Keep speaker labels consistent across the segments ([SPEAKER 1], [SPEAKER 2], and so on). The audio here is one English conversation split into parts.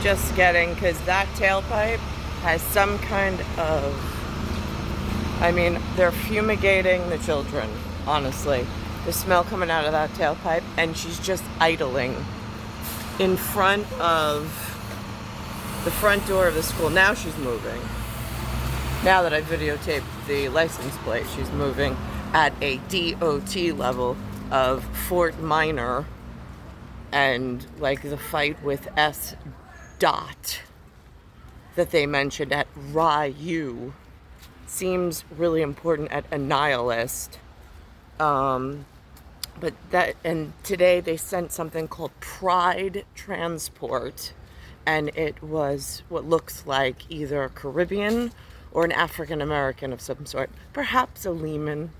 [SPEAKER 1] just getting, because that tailpipe has some kind of, I mean, they're fumigating the children, honestly. The smell coming out of that tailpipe, and she's just idling in front of the front door of the school. Now she's moving. Now that I videotaped the license plate, she's moving at a DOT level of Fort Minor and like the fight with S. Dot that they mentioned at Ryu seems really important at a nihilist. But that, and today they sent something called Pride Transport, and it was what looks like either a Caribbean or an African American of some sort, perhaps a Lehman,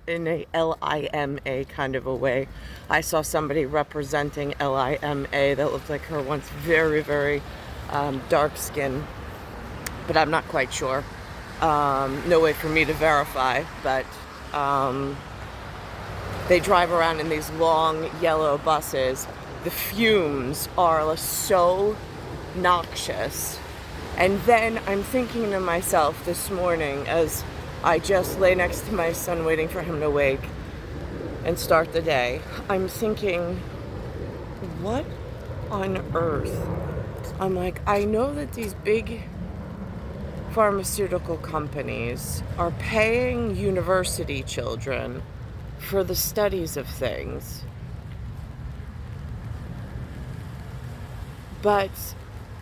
[SPEAKER 1] in a Lima kind of a way. I saw somebody representing Lima that looked like her once, very, very dark skin, but I'm not quite sure. No way for me to verify, but they drive around in these long yellow buses. The fumes are so noxious. And then I'm thinking to myself this morning, as I just lay next to my son waiting for him to wake and start the day, I'm thinking, what on earth? I'm like, I know that these big pharmaceutical companies are paying university children for the studies of things,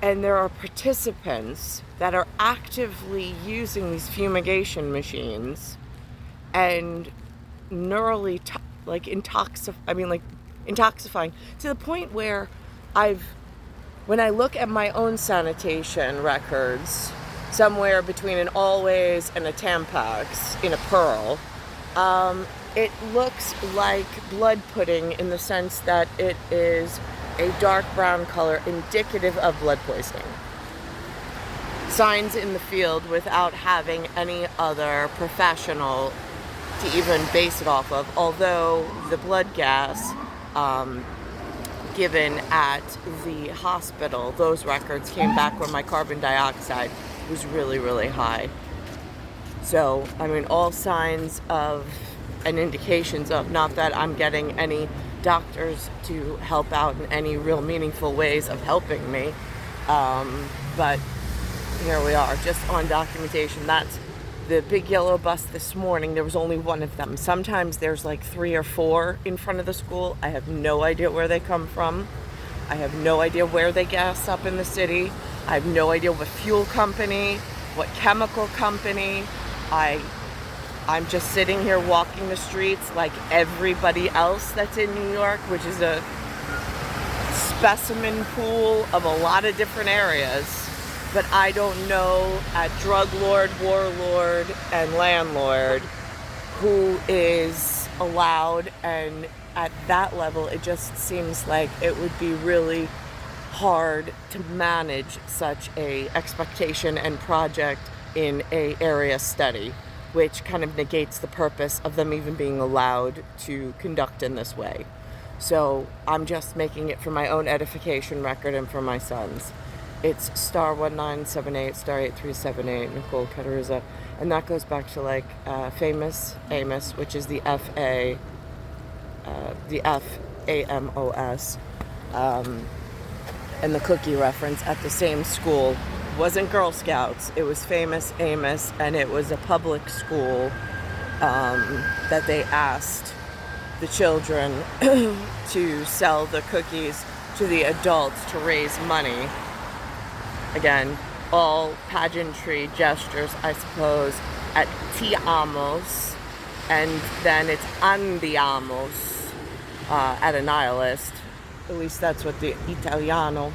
[SPEAKER 1] and there are participants that are actively using these fumigation machines and neurally intoxifying to the point where when I look at my own sanitation records, somewhere between an Always and a Tampax in a Pearl, it looks like blood pudding in the sense that it is a dark brown color indicative of blood poisoning. Signs in the field without having any other professional to even base it off of, although the blood gas given at the hospital, those records came back where my carbon dioxide was really, really high. So, I mean, all signs of and indications of, not that I'm getting any doctors to help out in any real meaningful ways of helping me, but here we are, just on documentation. That's the big yellow bus this morning. There was only one of them. Sometimes there's like 3 or 4 in front of the school. I have no idea where they come from. I have no idea where they gas up in the city. I have no idea what fuel company, what chemical company. I'm just sitting here walking the streets like everybody else that's in New York, which is a specimen pool of a lot of different areas. But I don't know at drug lord, warlord, and landlord who is allowed, and at that level it just seems like it would be really hard to manage such a expectation and project in a area study, which kind of negates the purpose of them even being allowed to conduct in this way. So I'm just making it for my own edification record and for my son's. It's star 1978, star 8378, Nicole, Cattaruzza, and that goes back to like famous Amos, which is the FAMOS, and the cookie reference at the same school. Wasn't Girl Scouts, it was famous Amos, and it was a public school that they asked the children to sell the cookies to the adults to raise money. Again, all pageantry gestures, I suppose, at Ti Amos, and then it's Andiamos at a nihilist. At least that's what the Italiano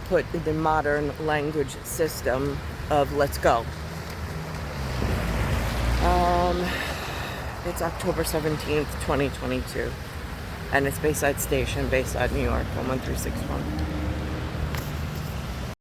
[SPEAKER 1] put in the modern language system of let's go. It's October 17th, 2022, and it's Bayside Station, Bayside, New York, 11361.